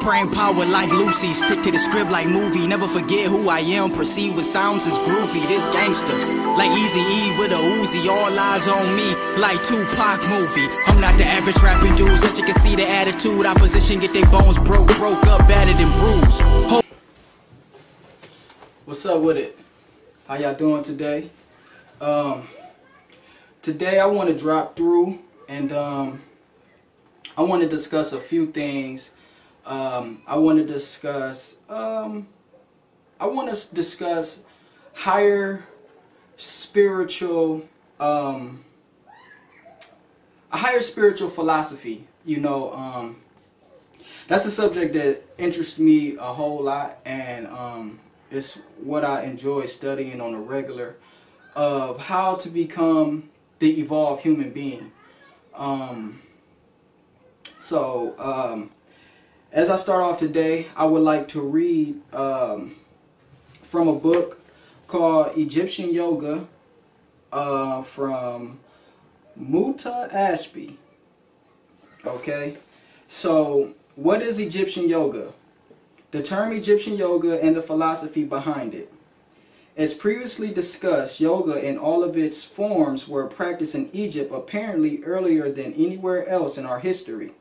Brain power like Lucy, stick to the script like movie. Never forget who I am, proceed with sounds as groovy. This gangster, like Eazy-E with a Uzi, all eyes on me, like Tupac movie. I'm not the average rapping dude, such you can see the attitude. Opposition get their bones broke up, battered and bruised. What's up with it? How y'all doing today? Today I want to drop through and I want to discuss a few things. I want to discuss higher spiritual a higher spiritual philosophy. You know, that's a subject that interests me a whole lot, and it's what I enjoy studying on a regular, of how to become the evolved human being. As I start off today, I would like to read from a book called Egyptian Yoga from Muta Ashby. Okay, so what is Egyptian Yoga? The term Egyptian Yoga and the philosophy behind it. As previously discussed, yoga in all of its forms were practiced in Egypt apparently earlier than anywhere else in our history.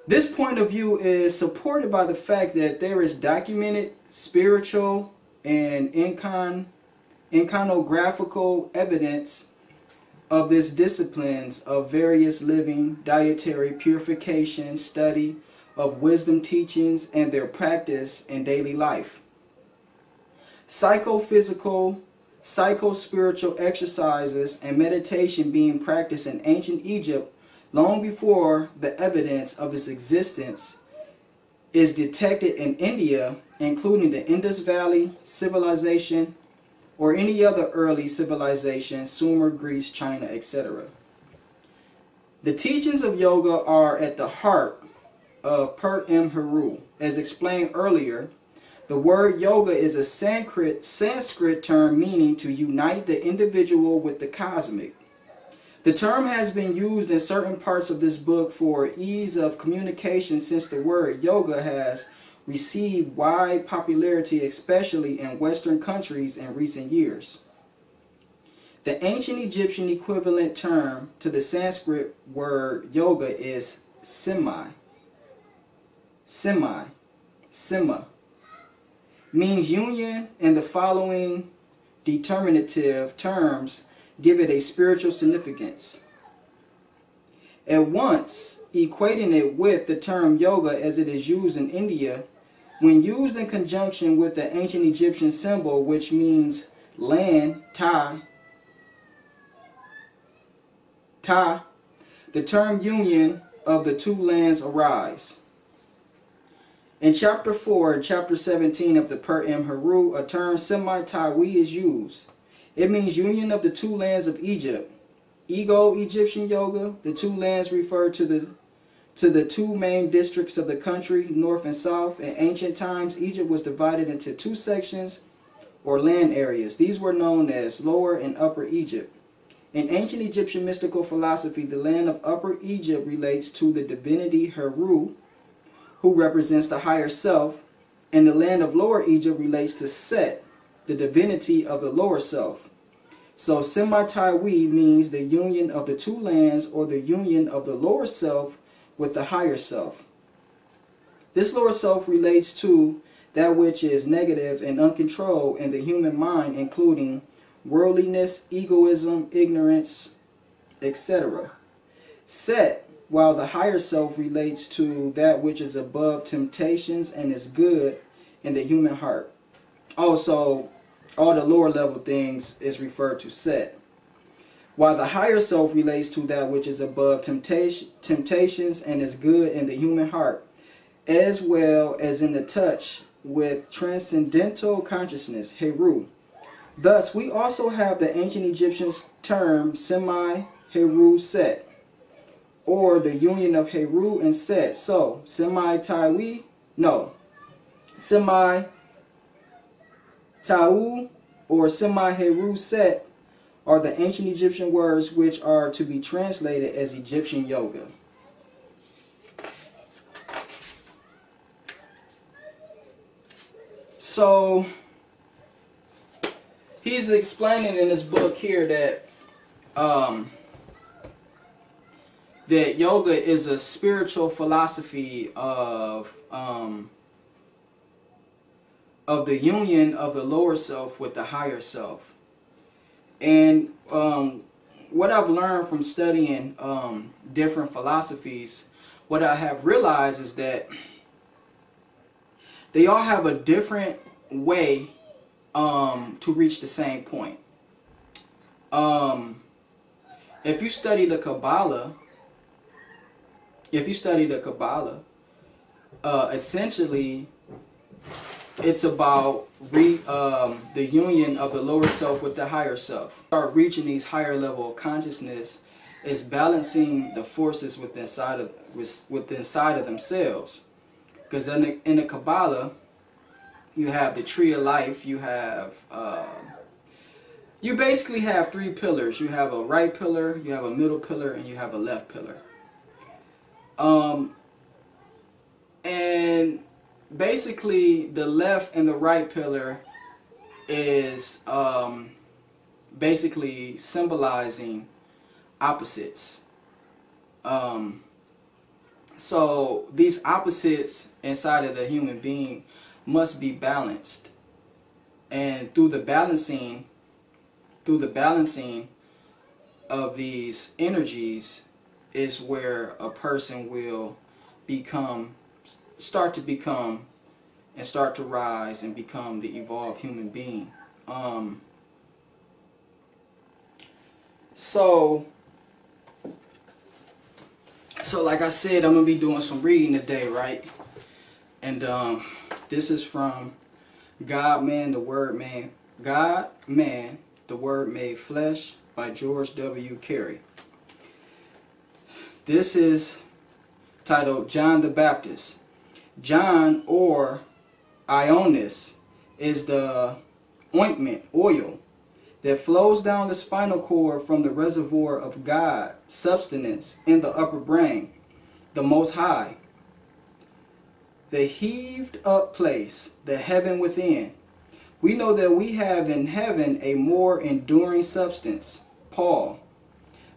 This point of view is supported by the fact that there is documented spiritual and iconographical evidence of these disciplines of various living, dietary purification, study of wisdom teachings, and their practice in daily life. Psychophysical, psycho-spiritual exercises and meditation being practiced in ancient Egypt long before the evidence of its existence is detected in India, including the Indus Valley civilization or any other early civilization, Sumer, Greece, China, etc. The teachings of yoga are at the heart of Pert M. Heru. As explained earlier, the word yoga is a Sanskrit term meaning to unite the individual with the cosmic. The term has been used in certain parts of this book for ease of communication, since the word yoga has received wide popularity, especially in Western countries in recent years. The ancient Egyptian equivalent term to the Sanskrit word yoga is sima, means union, and the following determinative terms give it a spiritual significance. At once, equating it with the term yoga as it is used in India, when used in conjunction with the ancient Egyptian symbol, which means land, ta, the term union of the two lands arise. In chapter 4 and chapter 17 of the Pert M. Heru, a term semi-Tawi is used. It means union of the two lands of Egypt. Ego Egyptian Yoga, the two lands refer to the two main districts of the country, north and south. In ancient times, Egypt was divided into two sections or land areas. These were known as Lower and Upper Egypt. In ancient Egyptian mystical philosophy, the land of Upper Egypt relates to the divinity Heru, who represents the higher self, and the land of Lower Egypt relates to Set, the divinity of the lower self. So semi-Tawi means the union of the two lands, or the union of the lower self with the higher self. This lower self relates to that which is negative and uncontrolled in the human mind, including worldliness, egoism, ignorance, etc. Set, while the higher self relates to that which is above temptations and is good in the human heart. Also, all the lower level things is referred to Set. While the higher self relates to that which is above temptations and is good in the human heart, as well as in the touch with transcendental consciousness, Heru. Thus, we also have the ancient Egyptian term semi-Heru Set, or the union of Heru and Set. So, semi-Tawi, no, semi-Tau or semi-Heru Set are the ancient Egyptian words which are to be translated as Egyptian Yoga. So he's explaining in this book here that that yoga is a spiritual philosophy of the union of the lower self with the higher self. And what I've learned from studying different philosophies, what I have realized is that they all have a different way to reach the same point. If you study the Kabbalah, essentially it's about the union of the lower self with the higher self. Start reaching these higher level of consciousness is balancing the forces within inside of themselves. Because in the Kabbalah, you have the tree of life. You have you basically have three pillars. You have a right pillar, you have a middle pillar, and you have a left pillar. And basically the left and the right pillar is basically symbolizing opposites. So these opposites inside of the human being must be balanced, and through the balancing of these energies is where a person will start to rise and become the evolved human being. So like I said, I'm gonna be doing some reading today, right? And this is from God Man, the Word Made Flesh by George W. Carey. This is titled John the Baptist. John, or Ionis, is the ointment, oil, that flows down the spinal cord from the reservoir of God, substance in the upper brain, the Most High, the heaved up place, the heaven within. We know that we have in heaven a more enduring substance, Paul.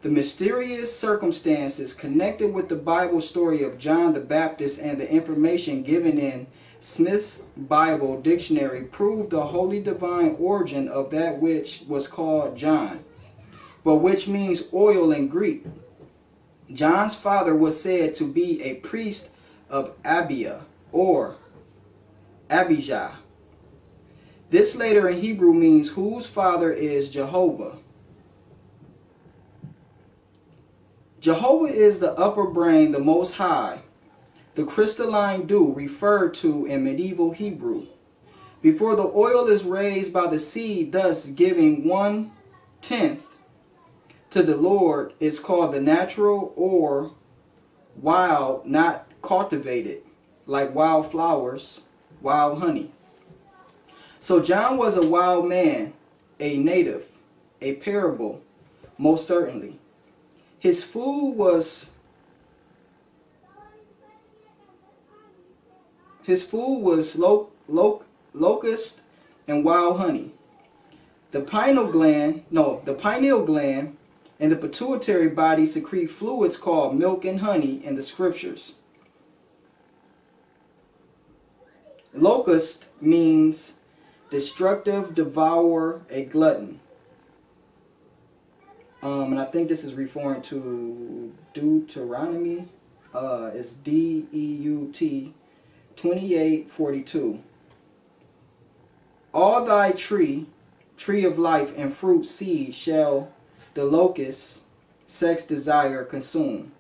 The mysterious circumstances connected with the Bible story of John the Baptist and the information given in Smith's Bible Dictionary prove the holy divine origin of that which was called John, but which means oil in Greek. John's father was said to be a priest of Abia or Abijah. This later in Hebrew means whose father is Jehovah. Jehovah is the upper brain, the Most High, the crystalline dew referred to in medieval Hebrew. Before the oil is raised by the seed, thus giving 1/10 to the Lord, is called the natural or wild, not cultivated, like wild flowers, wild honey. So John was a wild man, a native, a parable, most certainly. His food was locust and wild honey. The pineal gland and the pituitary body secrete fluids called milk and honey in the scriptures. Locust means destructive, devourer, a glutton. And I think this is referring to Deuteronomy. It's Deut 28:42. All thy tree of life and fruit seed shall the locust, sex desire, consume.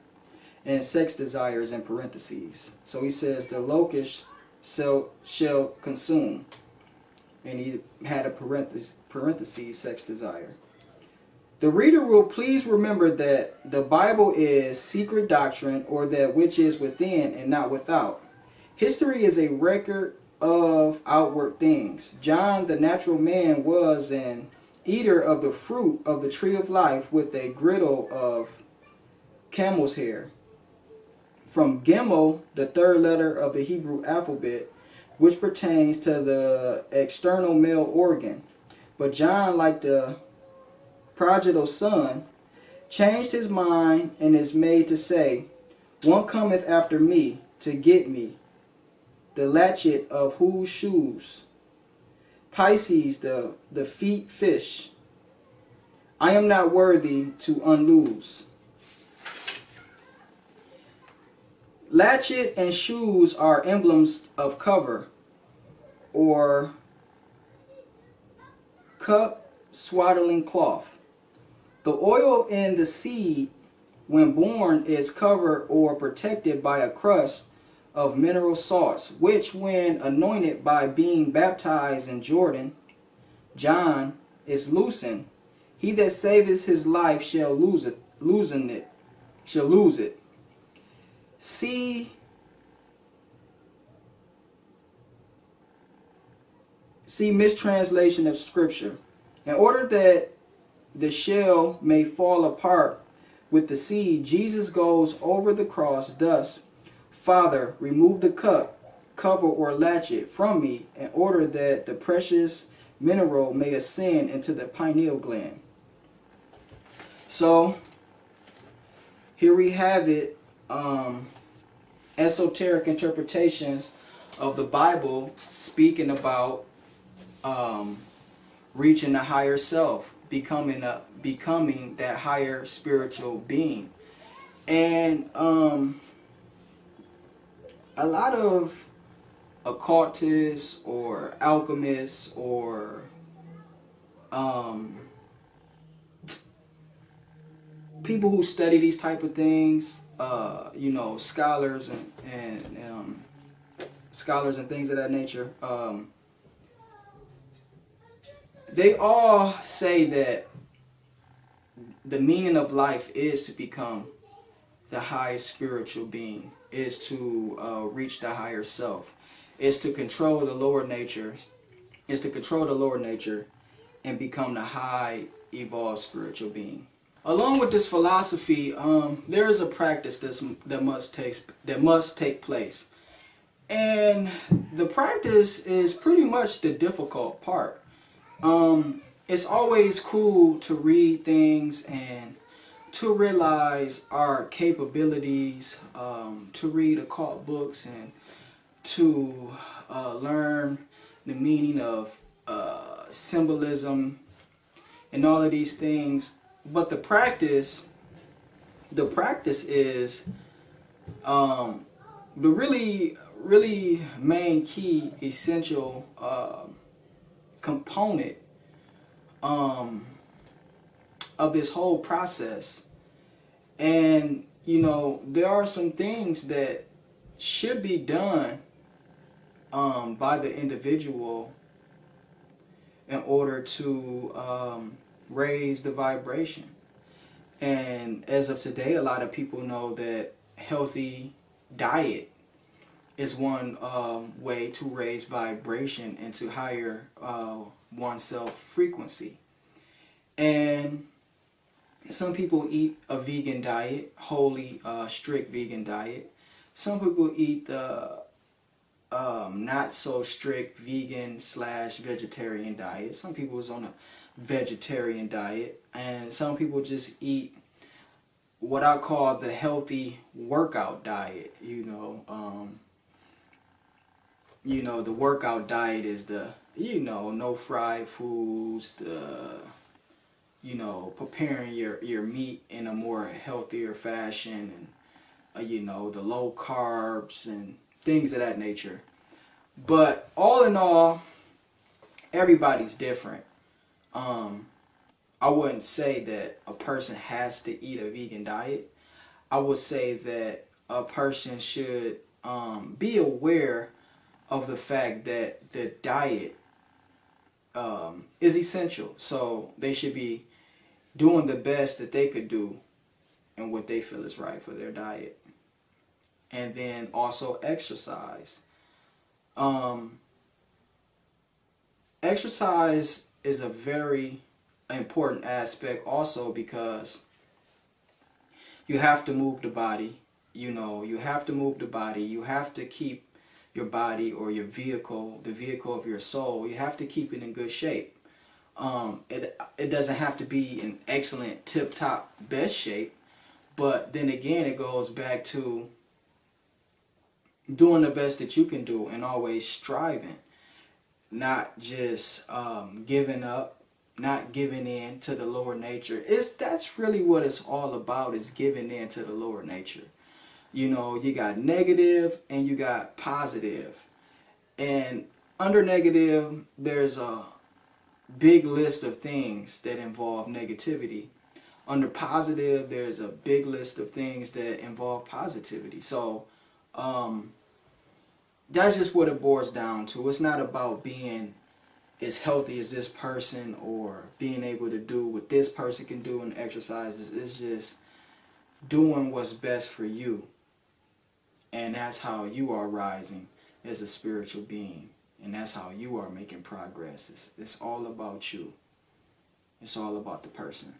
And sex desire is in parentheses. So he says the locust shall consume. And he had a parentheses, sex desire. The reader will please remember that the Bible is secret doctrine, or that which is within and not without. History is a record of outward things. John, the natural man, was an eater of the fruit of the tree of life with a girdle of camel's hair. From Gimel, the third letter of the Hebrew alphabet, which pertains to the external male organ. But John, like the prodigal son, changed his mind and is made to say, one cometh after me to get me, the latchet of whose shoes? Pisces, the feet fish. I am not worthy to unloose. Latchet and shoes are emblems of cover or cup, swaddling cloth. The oil in the seed when born is covered or protected by a crust of mineral salts, which when anointed by being baptized in Jordan, John, is loosened. He that saveth his life shall lose it. See mistranslation of scripture. In order that the shell may fall apart with the seed, Jesus goes over the cross thus: Father, remove the cup, cover or latchet from me, in order that the precious mineral may ascend into the pineal gland. So here we have it, esoteric interpretations of the Bible speaking about reaching the higher self, becoming that higher spiritual being. And a lot of occultists or alchemists or people who study these type of things, scholars and scholars and things of that nature, they all say that the meaning of life is to become the highest spiritual being, is to reach the higher self, is to control the lower nature, and become the high evolved spiritual being. Along with this philosophy, there is a practice that must take place, and the practice is pretty much the difficult part. It's always cool to read things and to realize our capabilities, to read occult books and to learn the meaning of symbolism and all of these things. But the practice is the really main key essential component of this whole process. And there are some things that should be done by the individual in order to raise the vibration. And as of today, a lot of people know that healthy diet is one way to raise vibration and to higher oneself frequency. And some people eat a vegan diet, wholly strict vegan diet. Some people eat the not so strict vegan / vegetarian diet. Some people is on a vegetarian diet, and some people just eat what I call the healthy workout diet. The workout diet is the no fried foods, preparing your meat in a more healthier fashion, and the low carbs and things of that nature. But all in all, everybody's different. I wouldn't say that a person has to eat a vegan diet. I would say that a person should be aware of the fact that the diet is essential. So they should be doing the best that they could do and what they feel is right for their diet. And then also exercise. Exercise is a very important aspect also, because you have to move the body. You have to move the body. You have to keep your body or your vehicle, the vehicle of your soul, you have to keep it in good shape. It doesn't have to be in excellent, tip-top, best shape, but then again, it goes back to doing the best that you can do and always striving, not just giving up, not giving in to the lower nature. That's really what it's all about, is giving in to the lower nature. You know, you got negative and you got positive. And under negative, there's a big list of things that involve negativity. Under positive, there's a big list of things that involve positivity. So that's just what it boils down to. It's not about being as healthy as this person or being able to do what this person can do in exercises. It's just doing what's best for you. And that's how you are rising as a spiritual being. And that's how you are making progress. It's all about you. It's all about the person.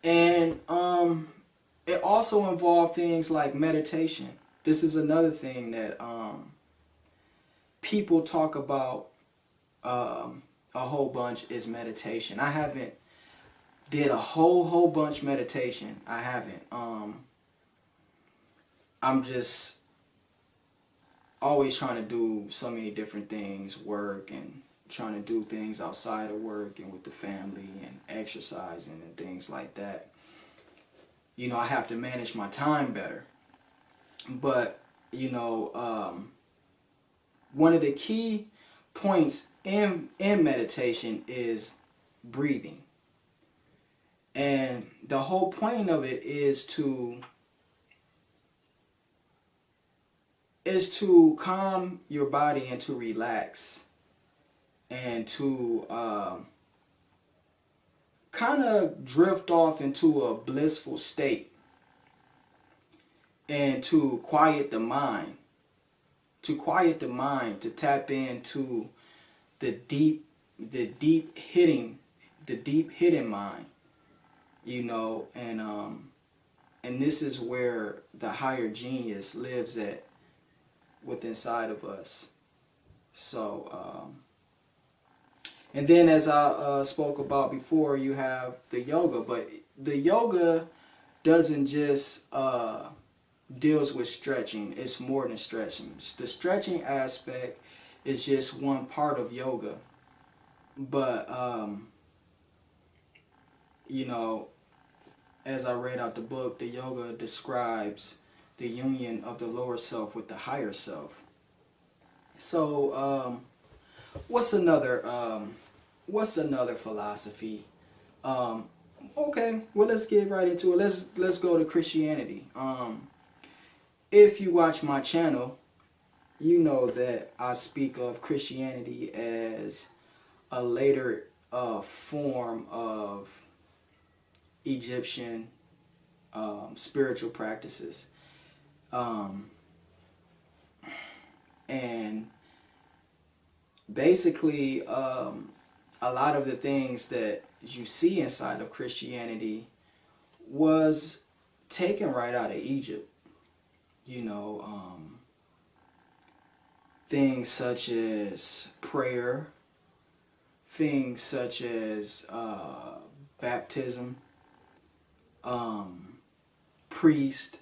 And it also involved things like meditation. This is another thing that people talk about a whole bunch, is meditation. I haven't did a whole bunch meditation. I haven't. I'm just always trying to do so many different things, work and trying to do things outside of work and with the family and exercising and things like that. You know, I have to manage my time better. But, you know, one of the key points in meditation is breathing. And the whole point of it is to calm your body and to relax and to kind of drift off into a blissful state and to quiet the mind. To tap into the deep hidden mind, you know, and this is where the higher genius lives at, within inside of us. So and then, as I spoke about before, you have the yoga, but the yoga doesn't just deals with stretching. It's more than stretching. The stretching aspect is just one part of yoga, but you know, as I read out the book, the yoga describes the union of the lower self with the higher self. So what's another philosophy? Okay, well, let's get right into it. Let's go to Christianity. If you watch my channel, you know that I speak of Christianity as a later form of Egyptian spiritual practices. And basically, a lot of the things that you see inside of Christianity was taken right out of Egypt. You know, things such as prayer, things such as baptism, priest,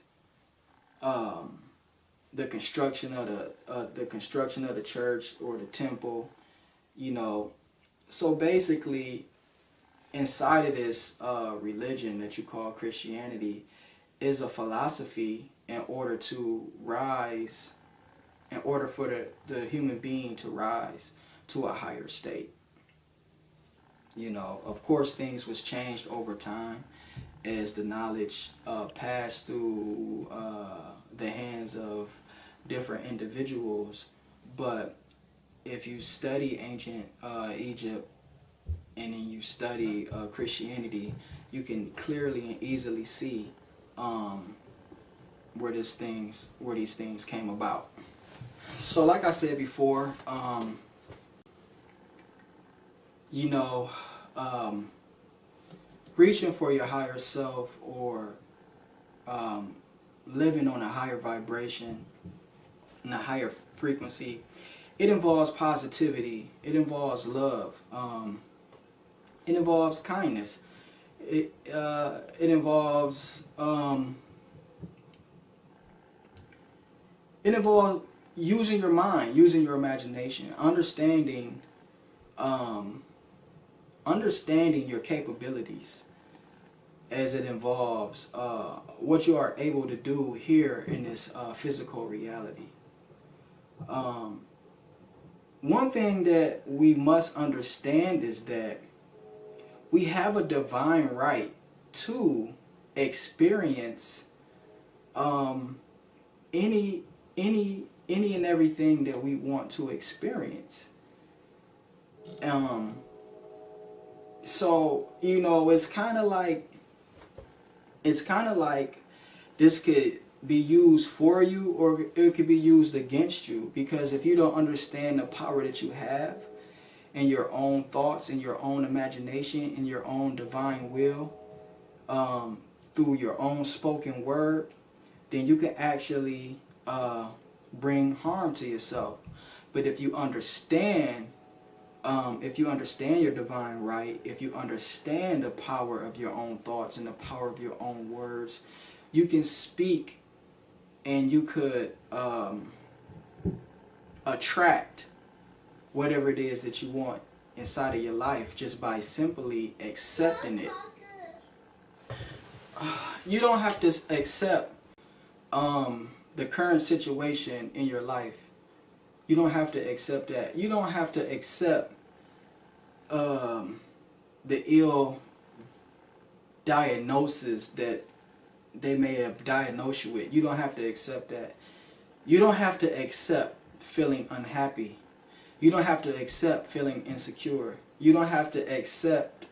the construction of the church or the temple, you know. So basically, inside of this religion that you call Christianity is a philosophy in order to rise, in order for the human being to rise to a higher state. You know, of course, things was changed over time as the knowledge passed through the hands of different individuals. But if you study ancient Egypt and then you study Christianity, you can clearly and easily see where these things came about. So like I said before, you know, reaching for your higher self or living on a higher vibration in a higher frequency, it involves positivity. It involves love. It involves kindness. It involves using your mind, using your imagination, understanding your capabilities, as it involves what you are able to do here in this physical reality. One thing that we must understand is that we have a divine right to experience any and everything that we want to experience. So, you know, it's kind of like this could be used for you, or it could be used against you, because if you don't understand the power that you have in your own thoughts, in your own imagination, in your own divine will, through your own spoken word, then you can actually bring harm to yourself. But if you understand your divine right, if you understand the power of your own thoughts and the power of your own words, you can speak and you could attract whatever it is that you want inside of your life just by simply accepting it. You don't have to accept the current situation in your life. You don't have to accept that. You don't have to accept the ill diagnosis that they may have diagnosed you with. You don't have to accept that. You don't have to accept feeling unhappy. You don't have to accept feeling insecure. You don't have to accept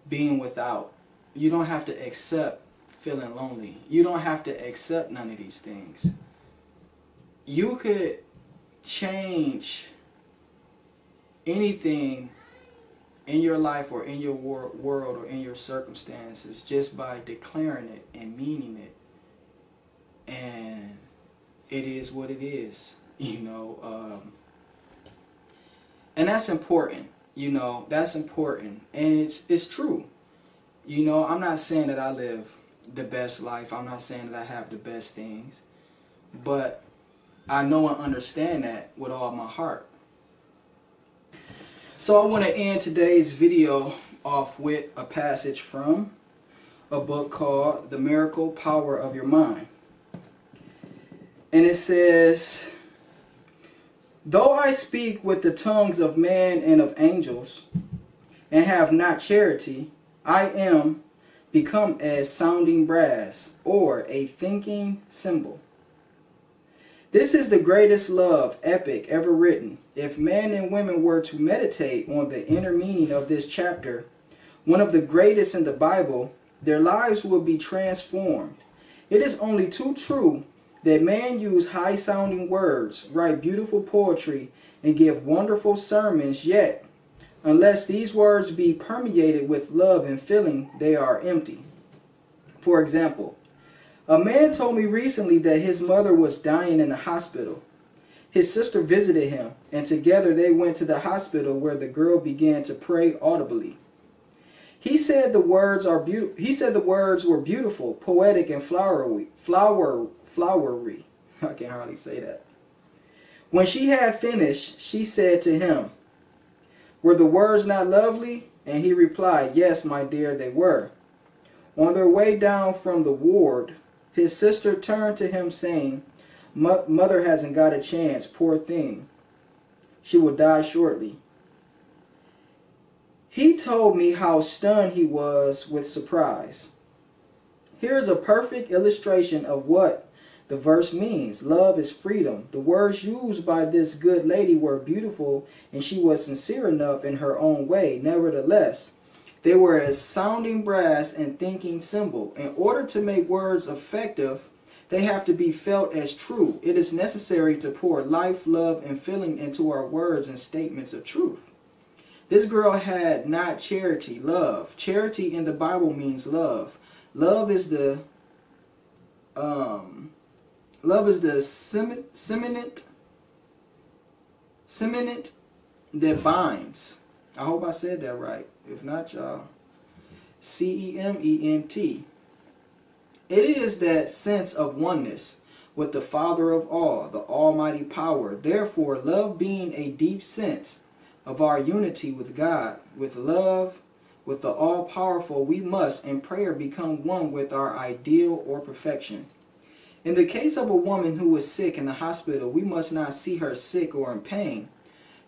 being without. You don't have to accept feeling lonely. You don't have to accept none of these things. You could change anything in your life or in your world or in your circumstances just by declaring it and meaning it. And it is what it is, you know. And that's important, you know. That's important. And it's true. You know, I'm not saying that I live the best life. I'm not saying that I have the best things. But I know and understand that with all my heart. So I want to end today's video off with a passage from a book called The Miracle Power of Your Mind. And it says, "Though I speak with the tongues of man and of angels, and have not charity, I am become as sounding brass, or a thinking cymbal. This is the greatest love epic ever written. If men and women were to meditate on the inner meaning of this chapter, one of the greatest in the Bible, their lives would be transformed. It is only too true that man use high-sounding words, write beautiful poetry, and give wonderful sermons, yet, unless these words be permeated with love and feeling, they are empty. For example, a man told me recently that his mother was dying in the hospital. His sister visited him, and together they went to the hospital where the girl began to pray audibly. He said the words were beautiful, poetic, and flowery. I can hardly say that. When she had finished, she said to him, 'Were the words not lovely?' And he replied, 'Yes, my dear, they were.' On their way down from the ward, his sister turned to him saying, 'Mother hasn't got a chance, poor thing. She will die shortly.' He told me how stunned he was with surprise. Here is a perfect illustration of what the verse means. Love is freedom. The words used by this good lady were beautiful, and she was sincere enough in her own way. Nevertheless, they were as sounding brass and thinking cymbal. In order to make words effective, they have to be felt as true. It is necessary to pour life, love, and feeling into our words and statements of truth. This girl had not charity, love. Charity in the Bible means love. Love is the Love is the cement that binds. I hope I said that right. If not, y'all, C-E-M-E-N-T. It is that sense of oneness with the Father of all, the Almighty Power. Therefore, love being a deep sense of our unity with God, with love, with the all-powerful, we must, in prayer, become one with our ideal or perfection. In the case of a woman who is sick in the hospital, we must not see her sick or in pain.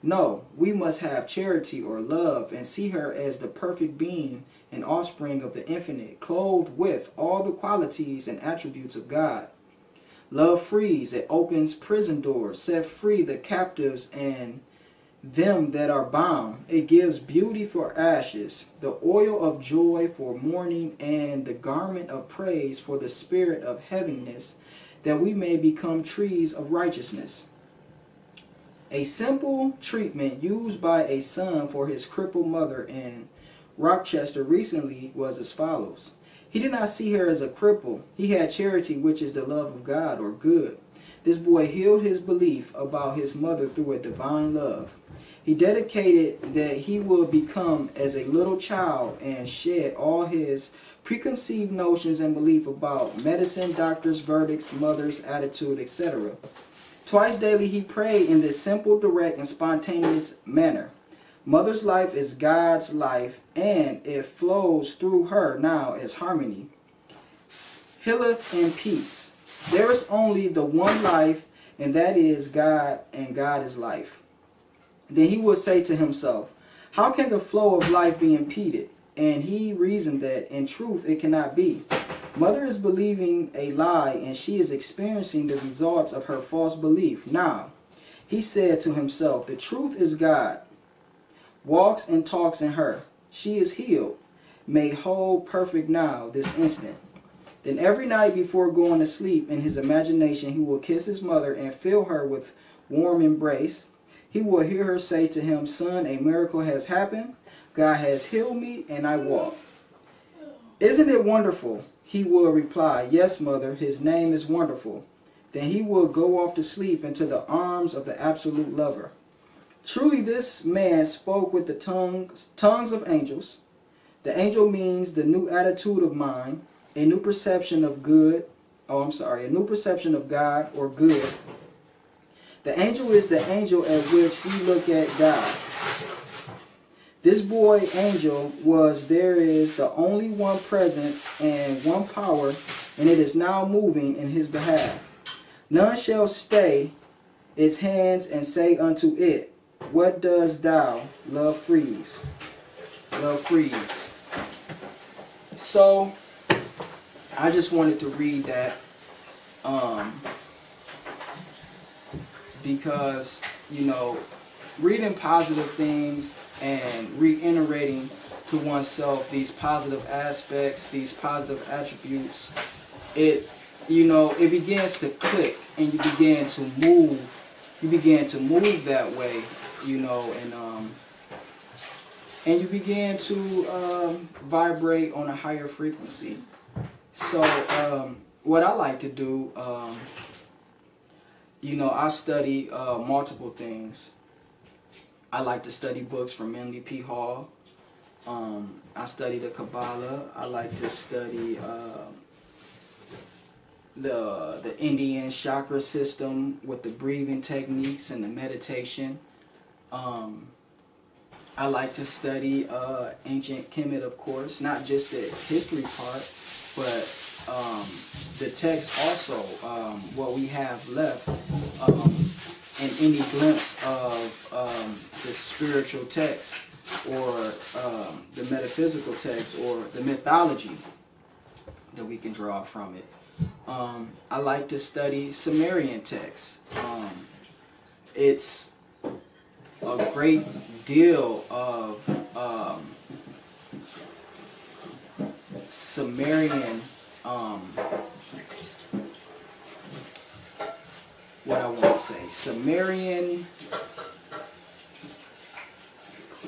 No, we must have charity or love and see her as the perfect being and offspring of the infinite, clothed with all the qualities and attributes of God. Love frees, it opens prison doors, set free the captives and them that are bound. It gives beauty for ashes, the oil of joy for mourning, and the garment of praise for the spirit of heaviness, that we may become trees of righteousness. A simple treatment used by a son for his crippled mother in Rochester recently was as follows. He did not see her as a cripple. He had charity, which is the love of God or good. This boy healed his belief about his mother through a divine love. He dedicated that he would become as a little child and shed all his preconceived notions and belief about medicine, doctors, verdicts, mother's attitude, etc. Twice daily he prayed in this simple, direct, and spontaneous manner. Mother's life is God's life, and it flows through her now as harmony. Healeth in peace. There is only the one life, and that is God, and God is life. Then he would say to himself, how can the flow of life be impeded? And he reasoned that, in truth, it cannot be. Mother is believing a lie, and she is experiencing the results of her false belief. Now, he said to himself, the truth is God, walks and talks in her. She is healed, made whole, perfect now, this instant. Then every night before going to sleep, in his imagination, he will kiss his mother and fill her with warm embrace. He will hear her say to him, son, a miracle has happened. God has healed me, and I walk. Isn't it wonderful? He will reply, yes, mother, his name is wonderful. Then he will go off to sleep into the arms of the absolute lover. Truly this man spoke with the tongues of angels. The angel means the new attitude of mind, a new perception of good. A new perception of God or good. The angel is the angel at which we look at God. This boy angel there is the only one presence and one power, and it is now moving in his behalf. None shall stay its hands and say unto it, what does thou, love freeze? Love freeze. So, I just wanted to read that because, reading positive things and reiterating to oneself these positive aspects, these positive attributes, it begins to click, and you begin to move. You begin to move that way, and you begin to vibrate on a higher frequency. So, what I like to do, I study multiple things. I like to study books from Manly P. Hall. I study the Kabbalah. I like to study the Indian chakra system with the breathing techniques and the meditation. I like to study ancient Kemet, of course, not just the history part, but the text also, what we have left, and any glimpse of the spiritual text or the metaphysical text or the mythology that we can draw from it. I like to study Sumerian texts. It's a great deal of Sumerian, Sumerian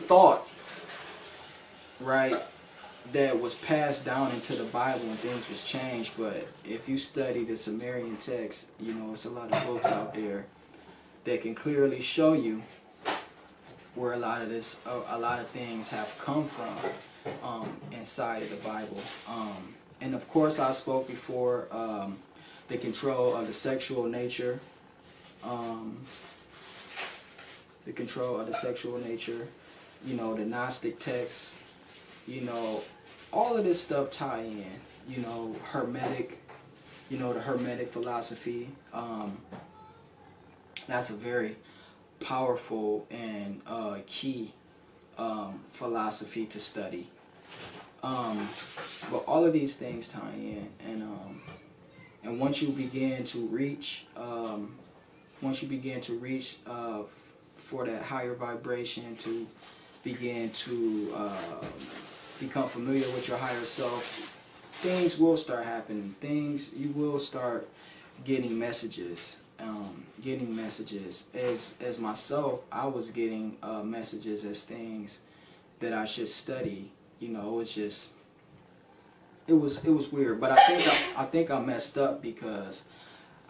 thought, right? that was passed down into the Bible and things was changed. But if you study the Sumerian text, you know, it's a lot of books out there that can clearly show you where a lot of things have come from inside of the Bible. And of course, I spoke before the control of the sexual nature, the control of the sexual nature. You know, the Gnostic texts. You know, all of this stuff tie in. You know, Hermetic. You know, the Hermetic philosophy. That's a very powerful and key philosophy to study. But all of these things tie in, and once you begin to reach, for that higher vibration, to begin to become familiar with your higher self, things will start happening. You will start getting messages. As myself, I was getting messages as things that I should study. You know, it was weird. But I think I messed up because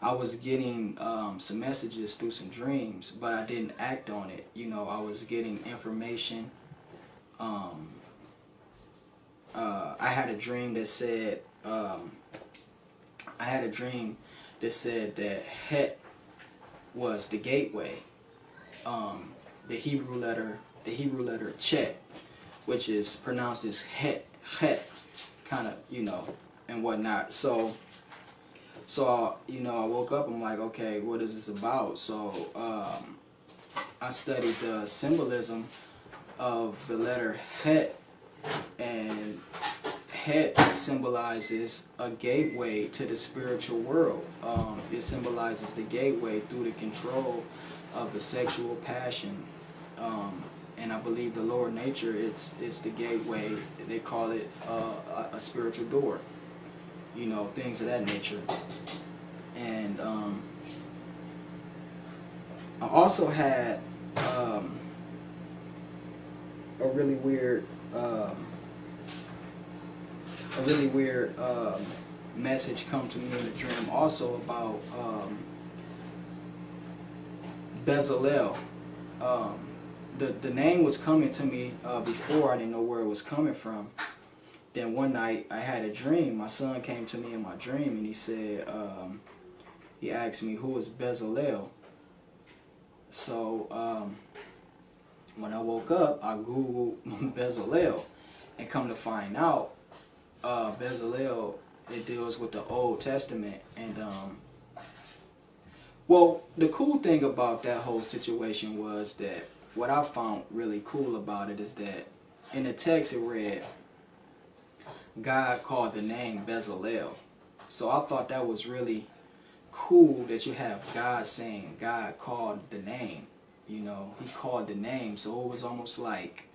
I was getting some messages through some dreams, but I didn't act on it. You know, I was getting information. I had a dream that said that Het was the gateway. The Hebrew letter Chet, which is pronounced as Het, kind of, you know, and whatnot. So you know, I woke up. I'm like, okay, what is this about? So I studied the symbolism of the letter Het, and Het symbolizes a gateway to the spiritual world. It symbolizes the gateway through the control of the sexual passion. And I believe the lower nature, it's the gateway. They call it a spiritual door. You know, things of that nature. And I also had a really weird message come to me in a dream also about Bezalel. The name was coming to me before. I didn't know where it was coming from. Then one night I had a dream. My son came to me in my dream and he said, he asked me, who is Bezalel? So when I woke up, I Googled Bezalel, and come to find out, Bezalel, it deals with the Old Testament. And well, the cool thing about that whole situation was that what I found really cool about it is that in the text it read, God called the name Bezalel. So I thought that was really cool that you have God saying God called the name. You know, he called the name. So it was almost like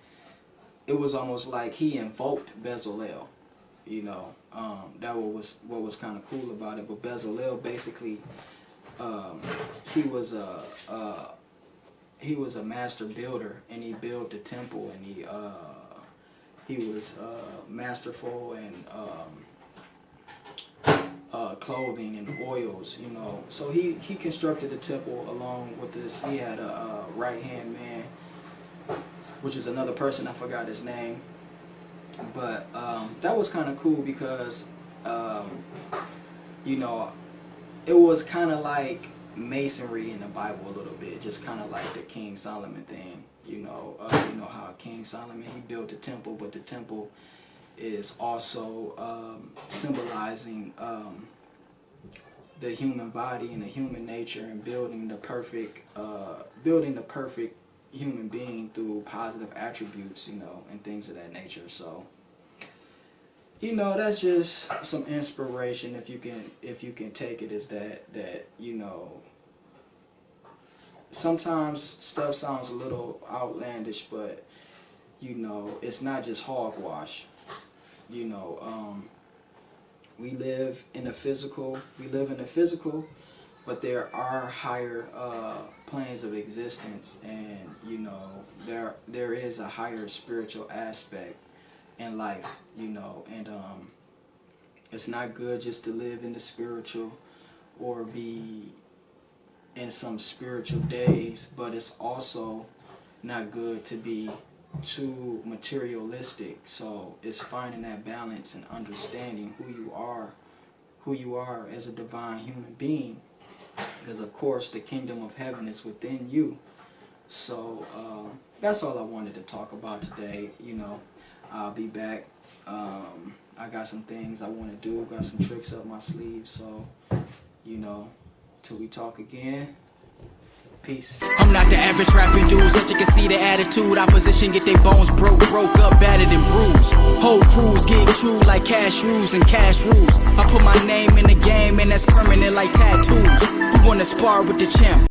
he invoked Bezalel. You know, that was what was kind of cool about it. But Bezalel basically, he was a master builder, and he built the temple, and he was masterful in clothing and oils, you know. So he constructed the temple along with this. He had a right-hand man, which is another person, I forgot his name. But that was kind of cool because, you know, it was kind of like masonry in the Bible a little bit, just kind of like the King Solomon thing. You know how King Solomon, he built the temple, but the temple is also symbolizing the human body and the human nature, and building the perfect human being through positive attributes, you know, and things of that nature. So, you know, that's just some inspiration if you can take it, is that you know, sometimes stuff sounds a little outlandish, but you know, it's not just hogwash. You know, we live in the physical, but there are higher planes of existence, and you know, there is a higher spiritual aspect in life, you know. And it's not good just to live in the spiritual or be in some spiritual days, but it's also not good to be too materialistic. So it's finding that balance and understanding who you are as a divine human being, because of course the kingdom of heaven is within you. So that's all I wanted to talk about today. You know, I'll be back. I got some things I want to do, got some tricks up my sleeve. So, you know, till we talk again, peace. I'm not the average rapping dude, such you can see the attitude. Opposition get their bones broke up, battered and bruised. Whole crews get chewed like cashews and cash rules. I put my name in the game and that's permanent like tattoos. Who wanna spar with the champ?